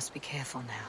Must be careful now.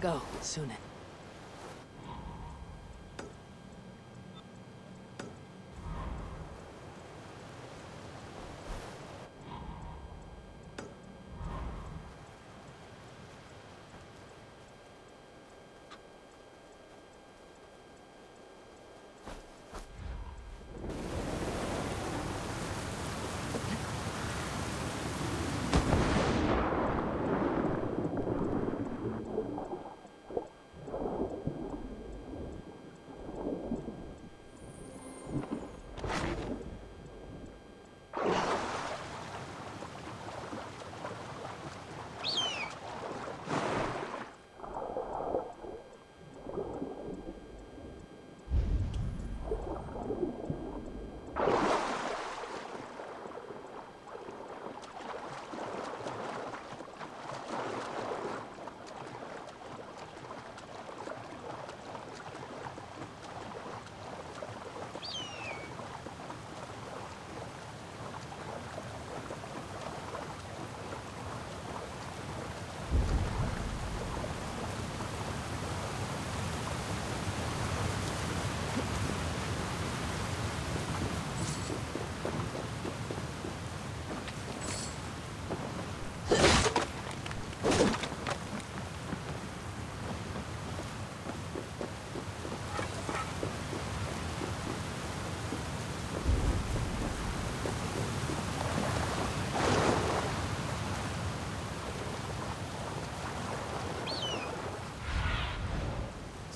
Go, Sunan.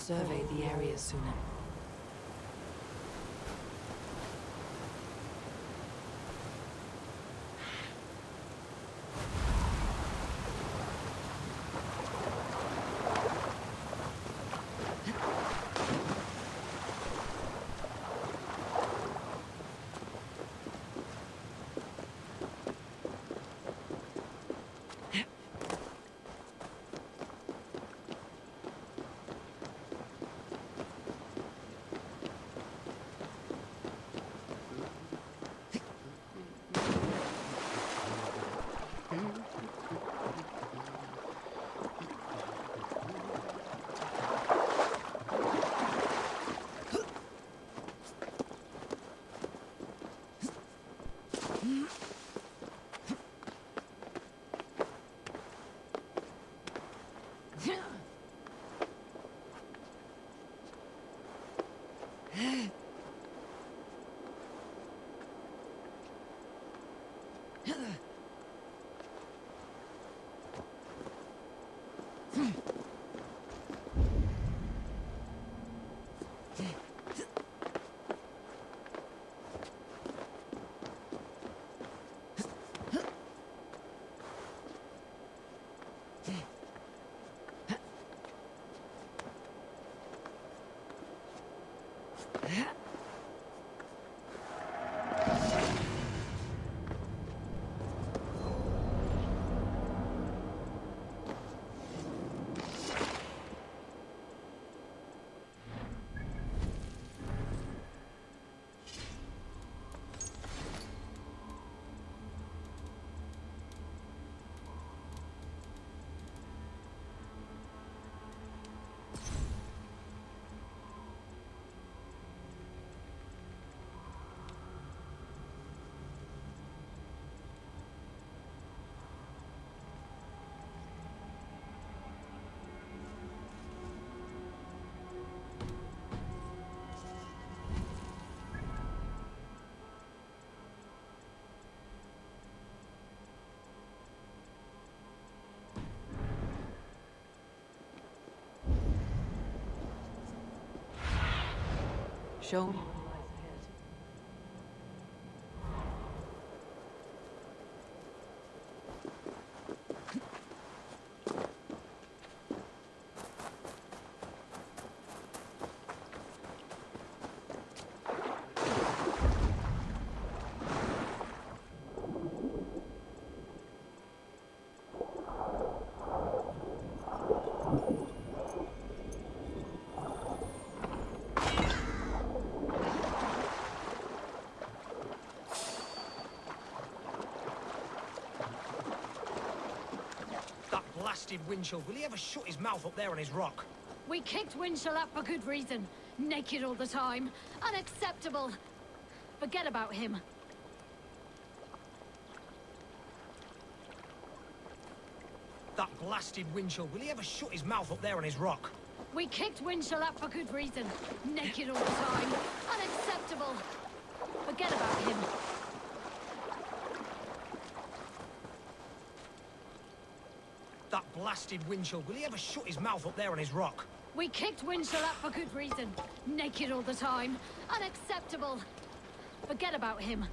Survey the area, Sunan. Show me. Blasted Winchell, will he ever shut his mouth up there on his rock? We kicked Winchell out for good reason. Naked all the time. Unacceptable. Forget about him. That blasted Winchell, will he ever shut his mouth up there on his rock? We kicked Winchell out for good reason. Naked all the time. Unacceptable. Forget about him. That blasted Winchell, will he ever shut his mouth up there on his rock? We kicked Winchell out for good reason. Naked all the time. Unacceptable. Forget about him.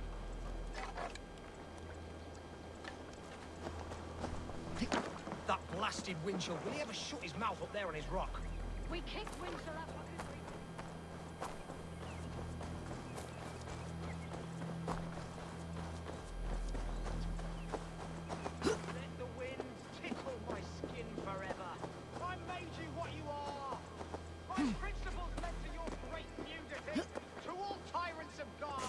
That blasted Winchell, will he ever shut his mouth up there on his rock? We kicked Winchell out for good reason. Let the wind tickle my skin forever. I made you what you are. My principles led to your great nudity. To all tyrants of God,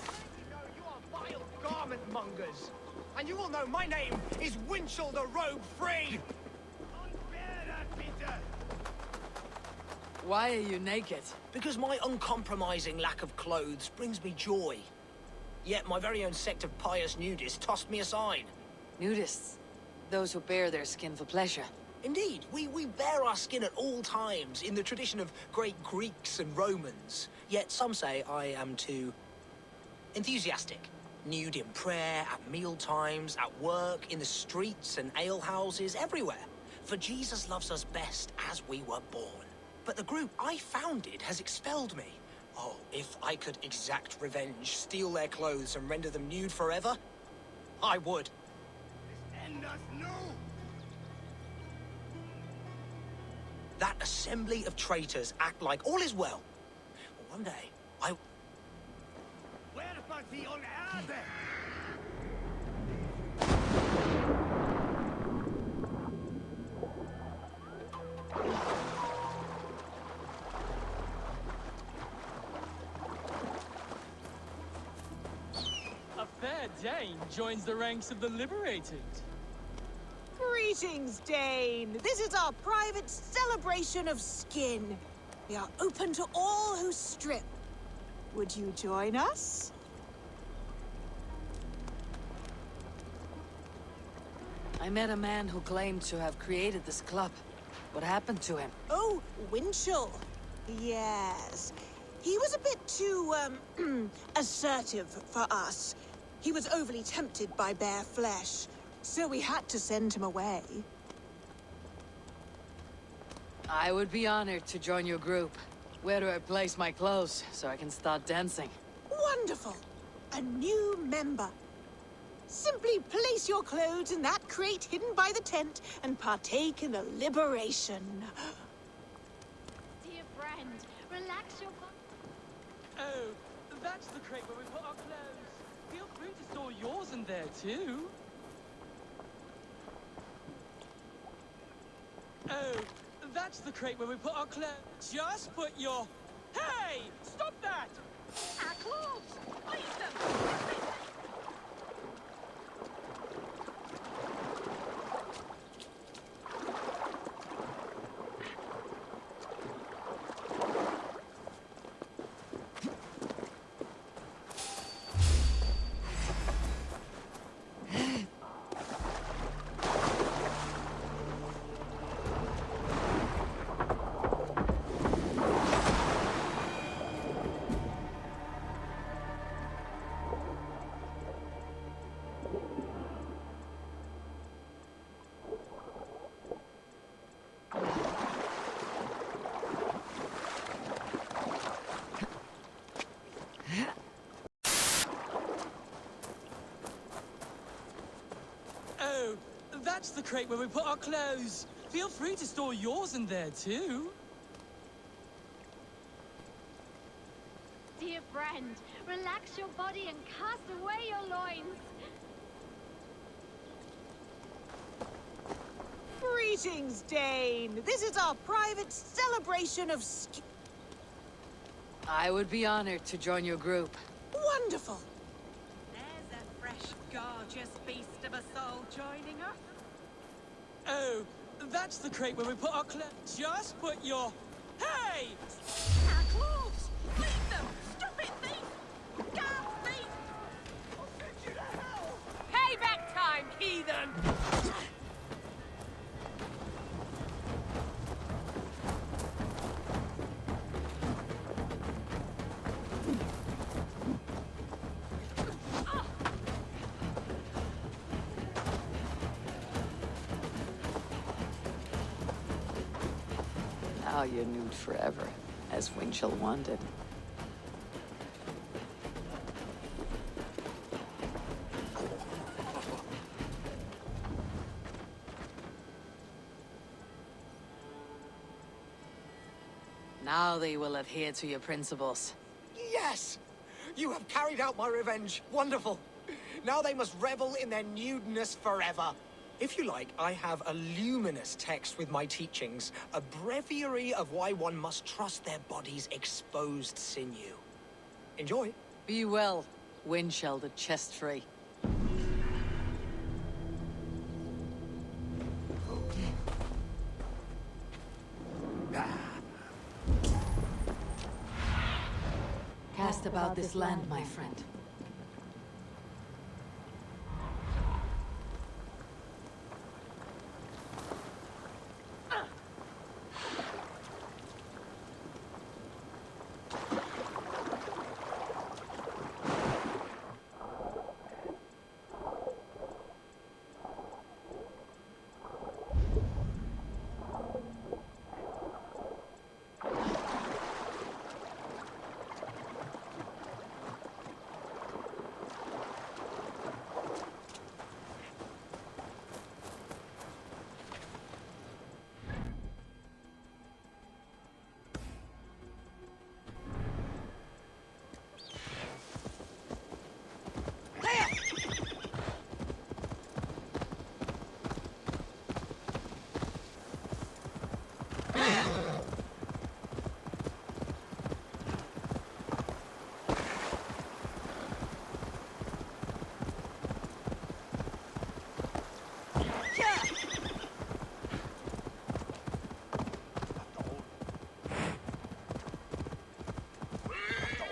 let me know you are vile garment mongers. And you all know my name is Winchell the Rogue Free. Unbear that, Peter. Why are you naked? Because my uncompromising lack of clothes brings me joy. Yet my very own sect of pious nudists tossed me aside. Nudists. Those who bare their skin for pleasure. Indeed, we bare our skin at all times in the tradition of great Greeks and Romans. Yet some say I am too enthusiastic. Nude in prayer, at meal times, at work, in the streets and alehouses, everywhere. For Jesus loves us best as we were born. But the group I founded has expelled me. Oh, if I could exact revenge, steal their clothes and render them nude forever, I would. This end us no. That assembly of traitors act like all is well. One day, Where was the on Erde? A fair Dane joins the ranks of the liberated. Greetings, Dane. This is our private celebration of skin. We are open to all who strip. Would you join us? I met a man who claimed to have created this club. What happened to him? Oh, Winchell. Yes. He was a bit too, assertive for us. He was overly tempted by bare flesh, so we had to send him away. I would be honored to join your group. Where do I place my clothes so I can start dancing? Wonderful! A new member. Simply place your clothes in that crate hidden by the tent and partake in the liberation. Dear friend, relax your body. Oh, that's the crate where we put our clothes. Feel free to store yours in there, too. Oh, that's the crate where we put our clothes. Just put your... Hey! Stop that! Our clothes! Leave them! Oh, that's the crate where we put our clothes. Feel free to store yours in there, too. Dear friend, relax your body and cast away your loins. Greetings, Dane! This is our private celebration of skin. I would be honored to join your group. Wonderful! There's a fresh, gorgeous beast of a soul joining us. Oh, that's the crate where we put our clothes. Just put your... Hey! Our clothes! Leave them! Stop it, thief! Guard, thief! I'll send you to hell! Payback time, heathen! Now you're nude forever, as Winchell wanted. Now they will adhere to your principles. Yes! You have carried out my revenge. Wonderful. Now they must revel in their nudeness forever. If you like, I have a luminous text with my teachings, a breviary of why one must trust their body's exposed sinew. Enjoy. Be well, Winchell the chest-free. Cast about this land, my friend.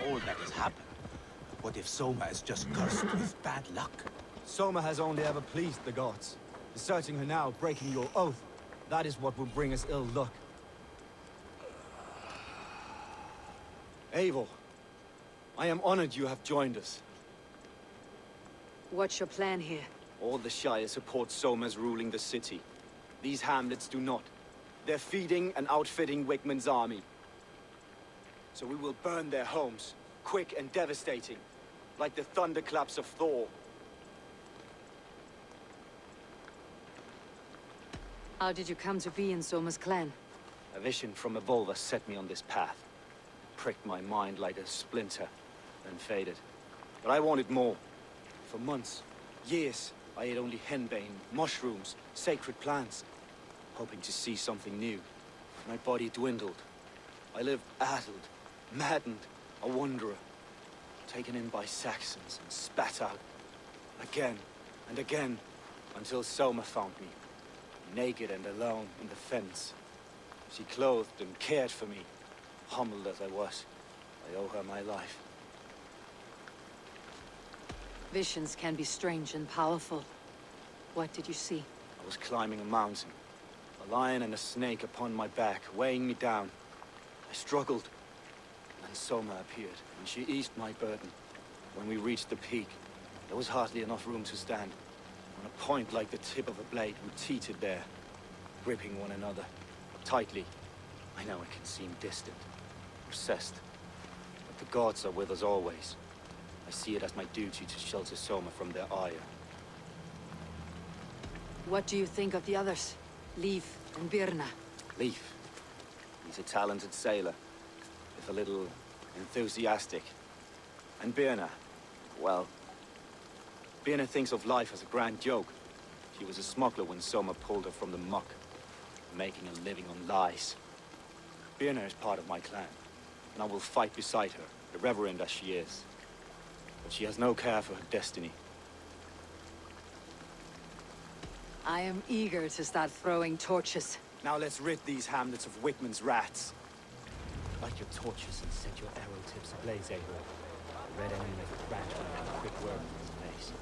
All that has happened. What if Soma is just cursed with bad luck? Soma has only ever pleased the gods. Deserting her now, breaking your oath, that is what will bring us ill luck. Eivor, I am honored you have joined us. What's your plan here? All the Shire support Somas ruling the city. These hamlets do not. They're feeding and outfitting Wickman's army. So we will burn their homes, quick and devastating, like the thunderclaps of Thor. How did you come to be in Soma's clan? A vision from above has set me on this path. It pricked my mind like a splinter, then faded. But I wanted more. For months, years, I ate only henbane, mushrooms, sacred plants, hoping to see something new. My body dwindled. I lived addled, maddened, a wanderer, taken in by Saxons and spat out. Again and again, until Soma found me, naked and alone in the fence. She clothed and cared for me, humbled as I was. I owe her my life. Visions can be strange and powerful. What did you see? I was climbing a mountain. A lion and a snake upon my back, weighing me down. I struggled. Then Soma appeared, and she eased my burden. When we reached the peak, there was hardly enough room to stand. On a point like the tip of a blade, we teetered there, gripping one another. Tightly. I know it can seem distant, obsessed. But the gods are with us always. I see it as my duty to shelter Soma from their ire. What do you think of the others? Leif and Birna? Leif. He's a talented sailor, if a little enthusiastic. And Birna, well, Birna thinks of life as a grand joke. She was a smuggler when Soma pulled her from the muck, making a living on lies. Birna is part of my clan, and I will fight beside her, irreverent as she is. But she has no care for her destiny. I am eager to start throwing torches. Now let's rid these hamlets of Wickman's rats. Light your torches and set your arrow tips ablaze, Eivor. The red enemy of the branch will have a quick word with his face.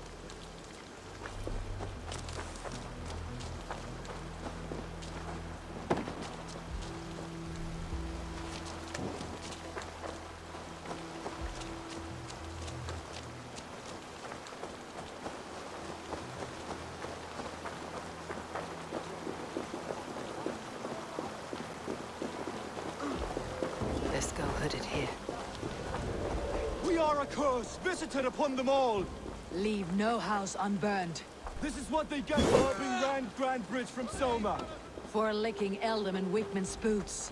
Let's go hooded here. We are a curse visited upon them all! Leave no house unburned. This is what they get for having ran Grand Bridge from Soma! For licking Eldam and Wickman's boots.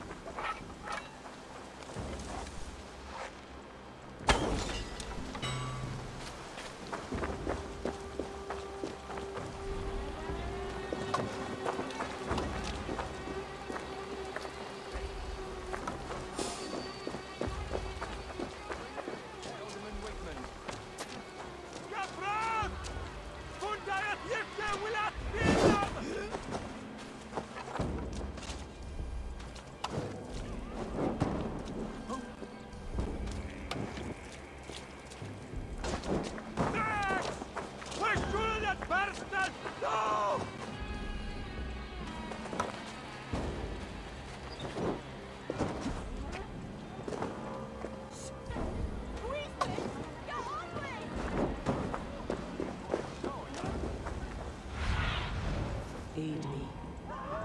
Lead me.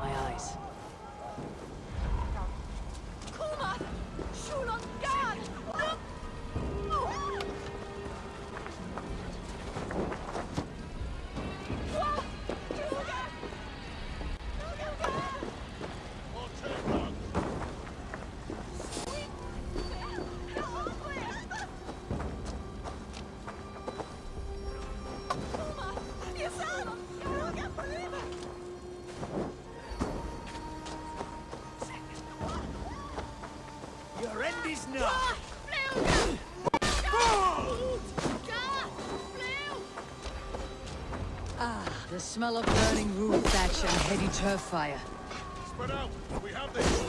My eyes. Kuma! Shulon God! Your end is nigh. Ah, the smell of burning roof thatch and heady turf fire. Spread out. We have this.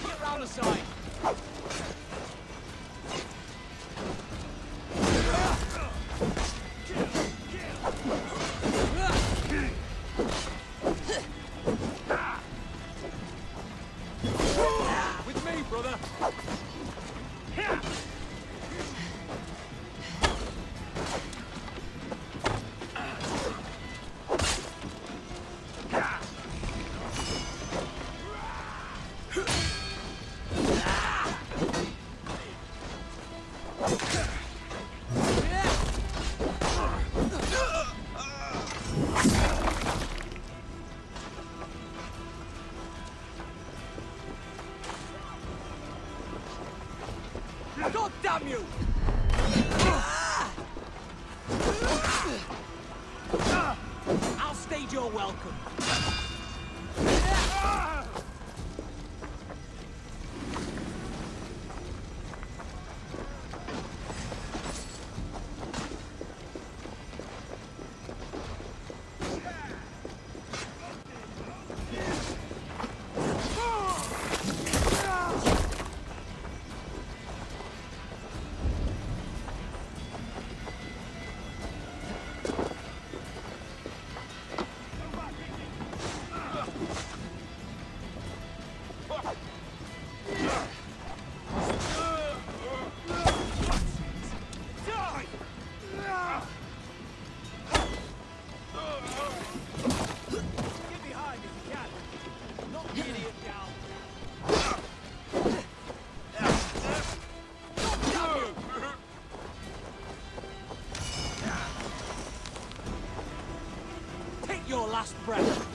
Get round the side. With me, brother. God damn you! I'll stage your welcome. Take your last breath.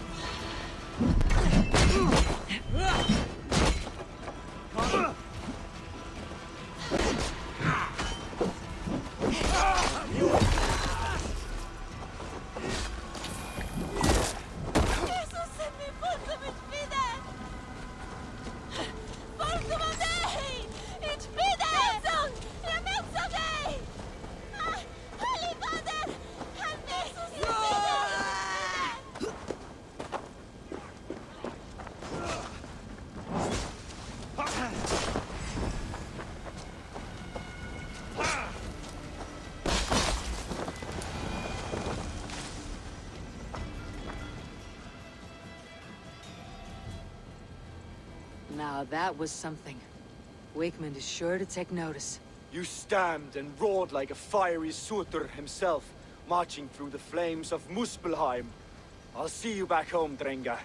Now that was something. Wakeman is sure to take notice. You stamped and roared like a fiery Surtur himself, marching through the flames of Muspelheim. I'll see you back home, Drenga.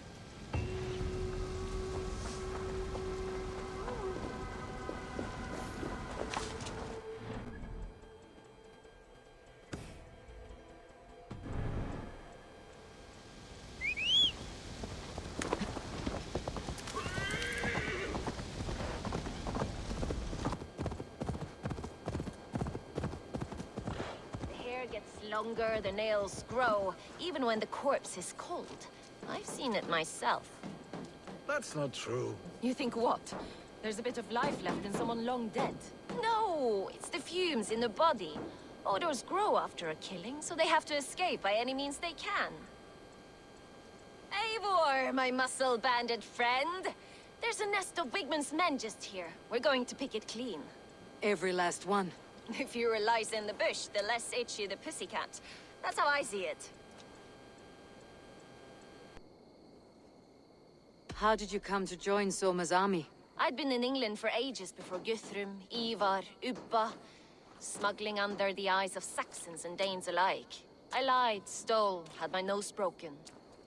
Longer, the nails grow, even when the corpse is cold. I've seen it myself. That's not true. You think what? There's a bit of life left in someone long dead? No, it's the fumes in the body. Odors grow after a killing, so they have to escape by any means they can. Eivor, my muscle-banded friend! There's a nest of Wigman's men just here. We're going to pick it clean. Every last one. The fewer lice in the bush, the less itchy the pussycat. That's how I see it. How did you come to join Soma's army? I'd been in England for ages before Guthrum, Ivar, Ubba, smuggling under the eyes of Saxons and Danes alike. I lied, stole, had my nose broken.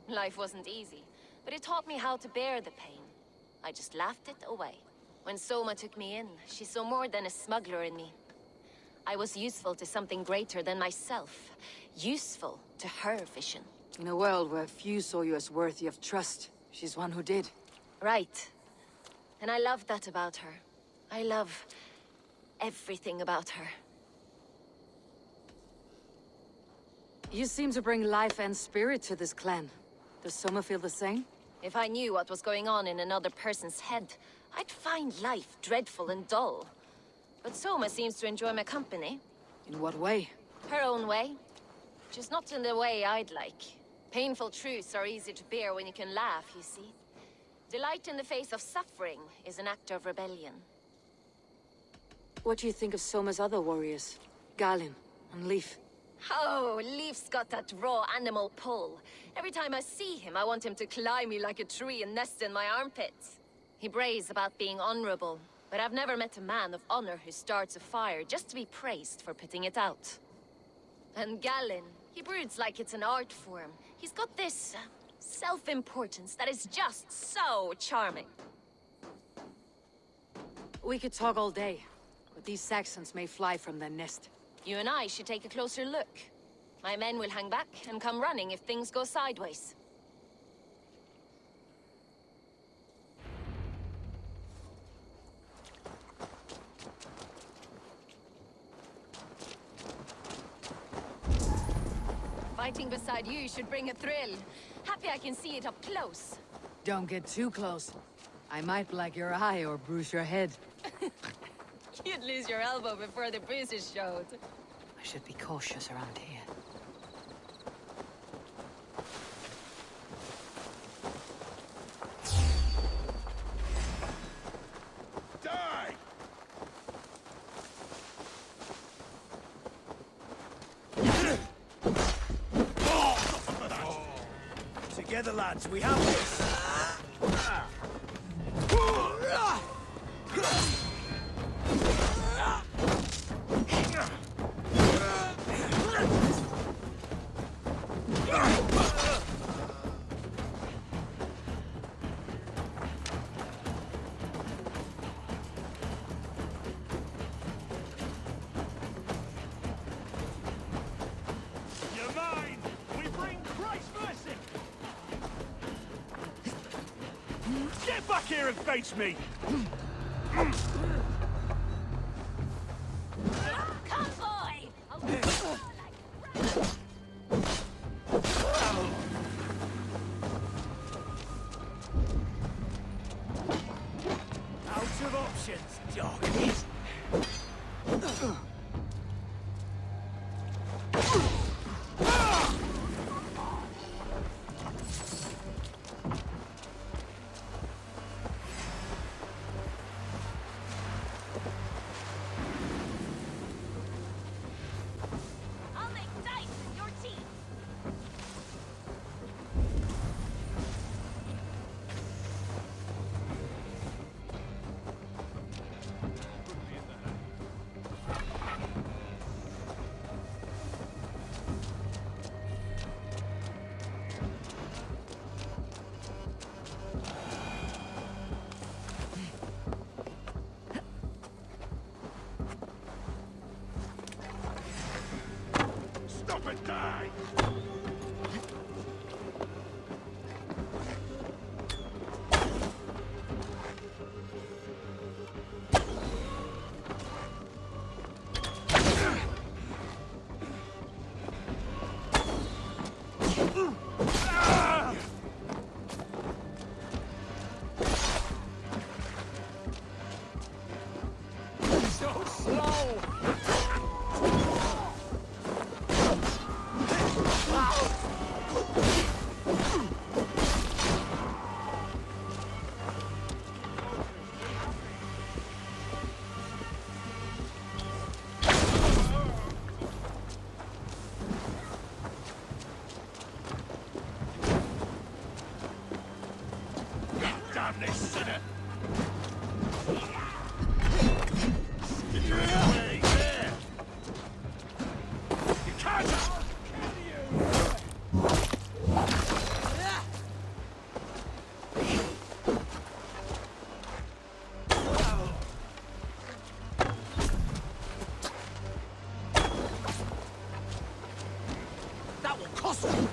Life wasn't easy, but it taught me how to bear the pain. I just laughed it away. When Soma took me in, she saw more than a smuggler in me. I was useful to something greater than myself. Useful to her vision. In a world where few saw you as worthy of trust, she's one who did. Right. And I love that about her. I love everything about her. You seem to bring life and spirit to this clan. Does Soma feel the same? If I knew what was going on in another person's head, I'd find life dreadful and dull. But Soma seems to enjoy my company. In what way? Her own way. just not in the way I'd like. Painful truths are easy to bear when you can laugh, you see. Delight in the face of suffering is an act of rebellion. What do you think of Soma's other warriors? Galin and Leaf? Oh, Leaf's got that raw animal pull. Every time I see him, I want him to climb me like a tree and nest in my armpits. He brays about being honorable, but I've never met a man of honor who starts a fire just to be praised for putting it out. And Galin, he broods like it's an art form. He's got this self-importance that is just so charming. We could talk all day, but these Saxons may fly from their nest. You and I should take a closer look. My men will hang back and come running if things go sideways. Fighting beside you should bring a thrill. Happy I can see it up close. Don't get too close. I might black your eye or bruise your head. You'd lose your elbow before the bruises showed. I should be cautious around here. Die! Together, lads, we have this. You're mine! We bring Christ's mercy! Get back here and face me! Convoy! Out of options, dog. I'll make dice with your teeth! Stop and die! So slow! Damn this sinner! Get your way there! You can't! That will cost you!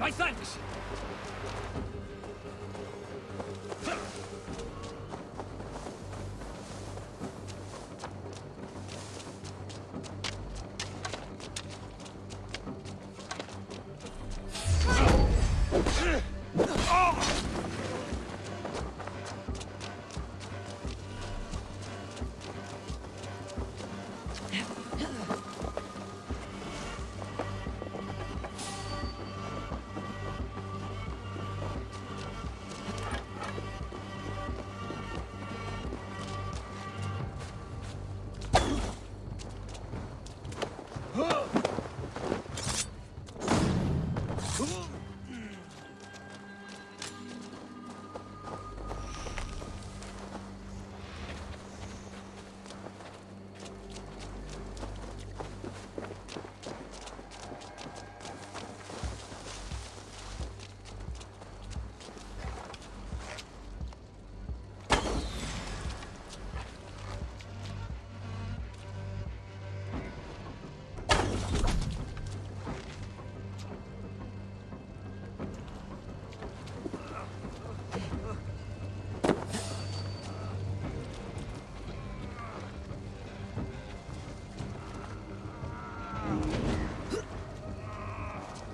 My thanks!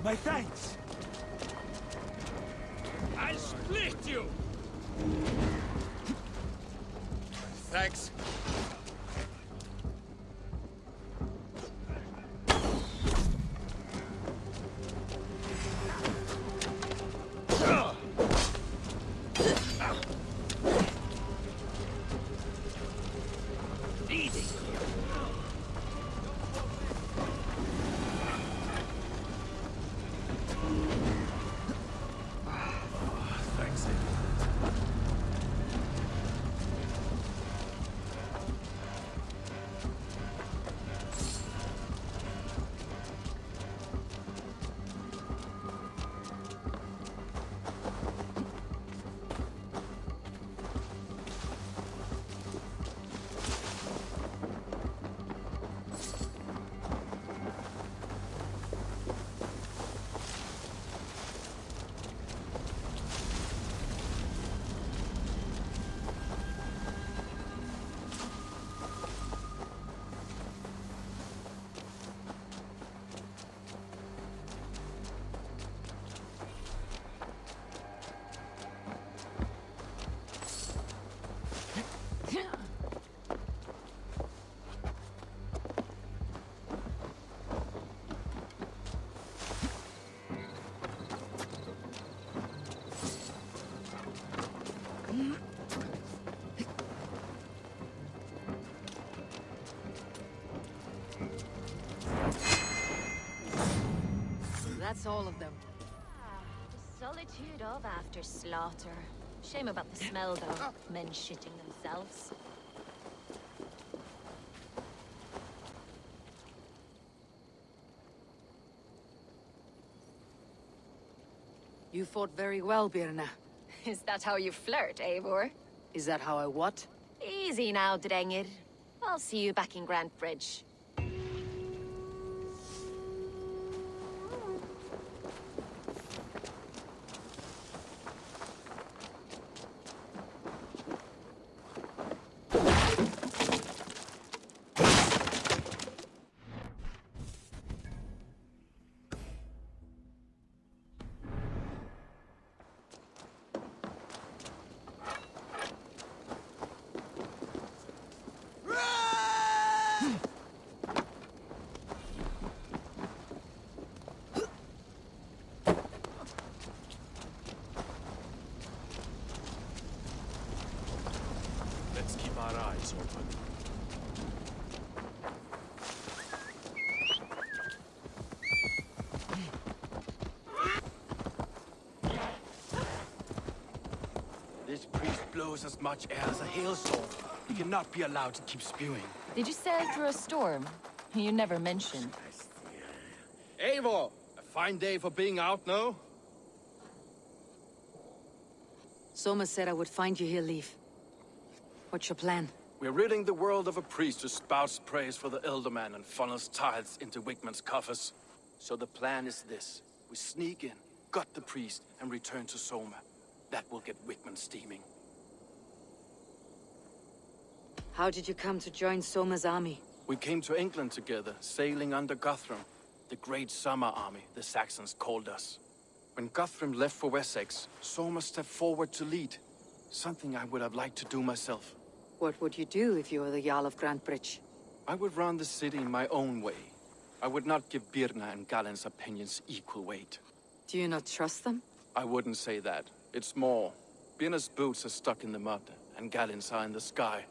My thanks! I'll split you! Thanks. Easy! Thanks. That's all of them. The solitude of after slaughter. Shame about the smell, though. Men shitting themselves. You fought very well, Birna. Is that how you flirt, Eivor? Is that how I what? Easy now, Drengir. I'll see you back in Grant Bridge. Let's keep our eyes open. This priest blows as much air as a hailstorm. He cannot be allowed to keep spewing. Did you sail through a storm? You never mentioned. Eivor! A fine day for being out, no? Somas said I would find you here, Leaf. What's your plan? We're ridding the world of a priest who spouts praise for the Elderman and funnels tithes into Wigman's coffers. So the plan is this. We sneak in, gut the priest and return to Soma. That will get Wickman steaming. How did you come to join Soma's army? We came to England together, sailing under Guthrum. The Great Summer Army, the Saxons called us. When Guthrum left for Wessex, Soma stepped forward to lead. Something I would have liked to do myself. What would you do if you were the Jarl of Grantebridge? I would run the city in my own way. I would not give Birna and Galen's opinions equal weight. Do you not trust them? I wouldn't say that. It's more. Birna's boots are stuck in the mud, and Galen's are in the sky.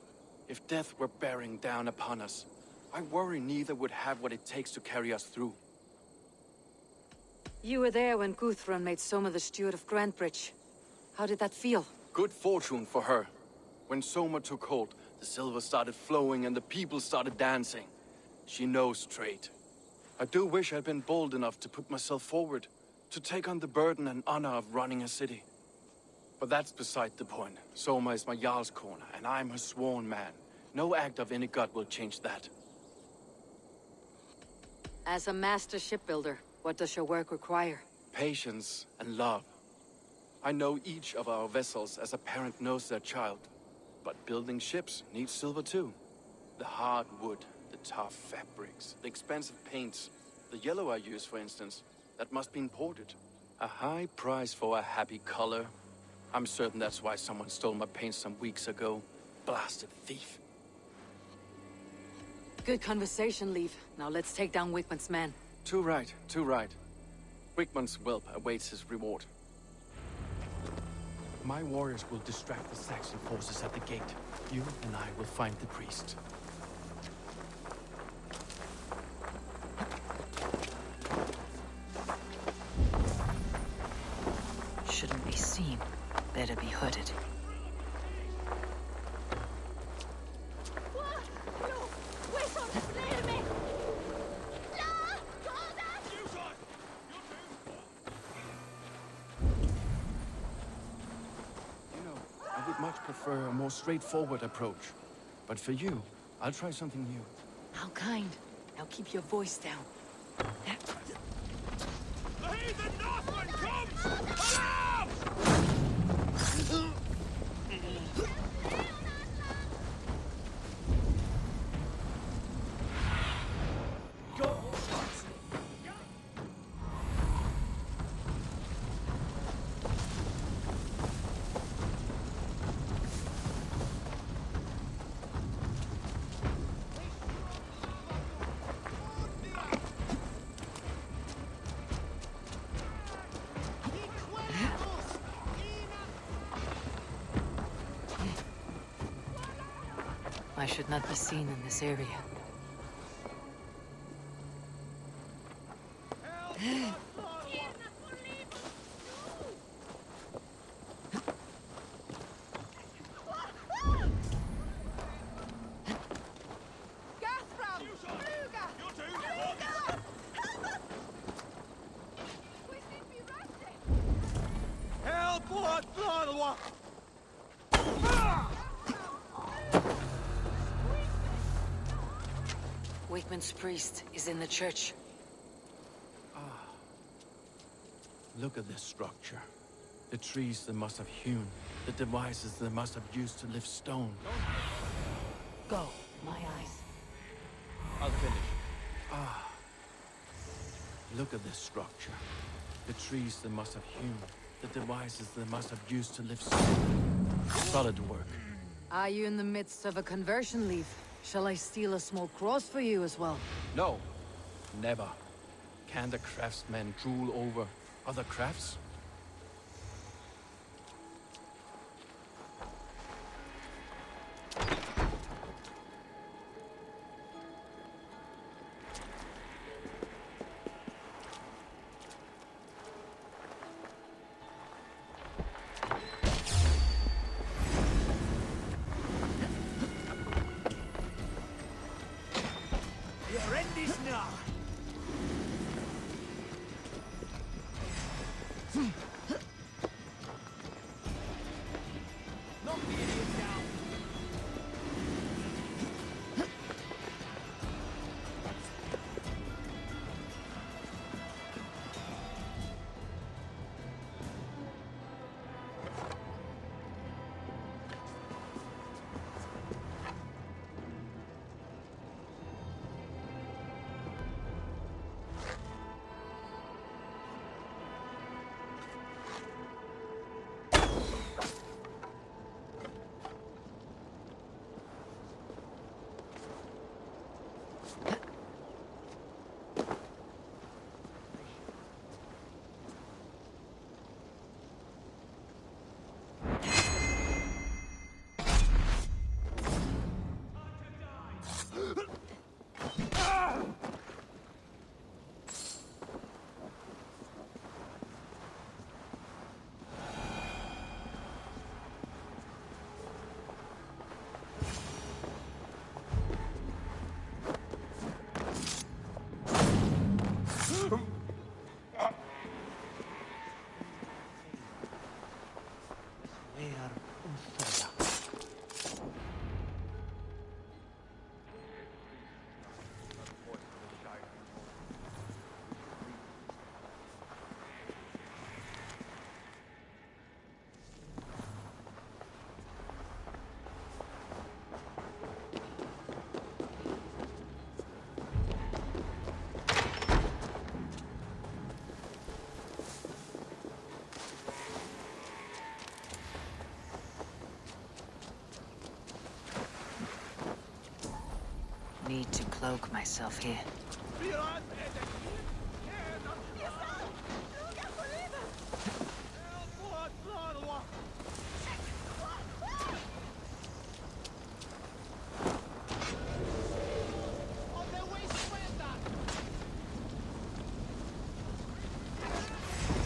If death were bearing down upon us, I worry neither would have what it takes to carry us through. You were there when Guthrum made Soma the steward of Grantebridge. How did that feel? Good fortune for her. When Soma took hold, the silver started flowing and the people started dancing. She knows trade. I do wish I'd been bold enough to put myself forward, to take on the burden and honor of running a city. But that's beside the point. Soma is my Jarl's corner, and I'm her sworn man. No act of any god will change that. As a master shipbuilder, what does your work require? Patience and love. I know each of our vessels as a parent knows their child. But building ships needs silver too. The hard wood, the tough fabrics, the expensive paints. The yellow I use, for instance, that must be imported. A high price for a happy color. I'm certain that's why someone stole my paint some weeks ago. Blasted thief. Good conversation, Leif. Now let's take down Wickman's men. Too right, too right. Wickman's whelp awaits his reward. My warriors will distract the Saxon forces at the gate. You and I will find the priest. Shouldn't be seen. Better be hooded. Much prefer a more straightforward approach. But for you, I'll try something new. How kind. Now keep your voice down. The heathen Northman comes! I should not be seen in this area. Wickman's priest is in the church. Look at this structure. The trees they must have hewn, the devices they must have used to lift stone. Go, my eyes. I'll finish. Look at this structure. The trees they must have hewn, the devices they must have used to lift stone. Solid work. Are you in the midst of a conversion, Leif? Shall I steal a small cross for you as well? No, never. Can the craftsmen drool over other crafts? need to cloak myself here.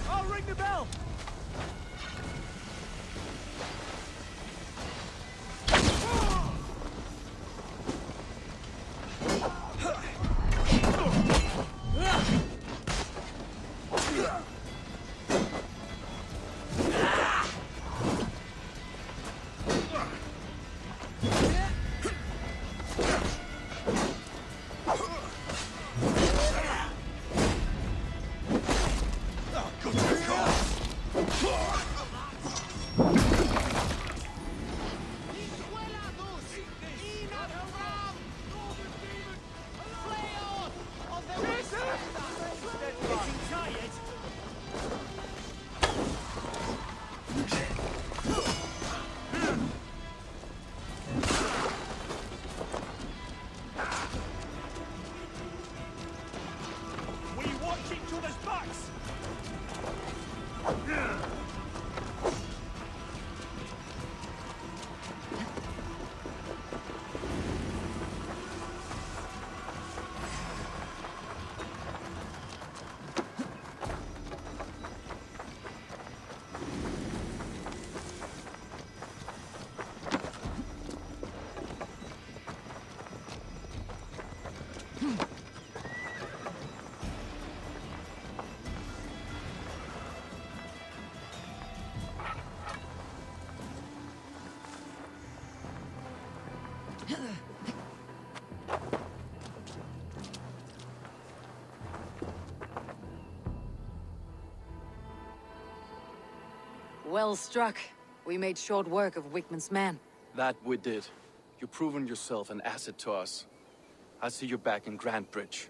I'll ring the bell! Well struck. We made short work of Wickman's men. That we did. You've proven yourself an asset to us. I'll see you back in Grand Bridge.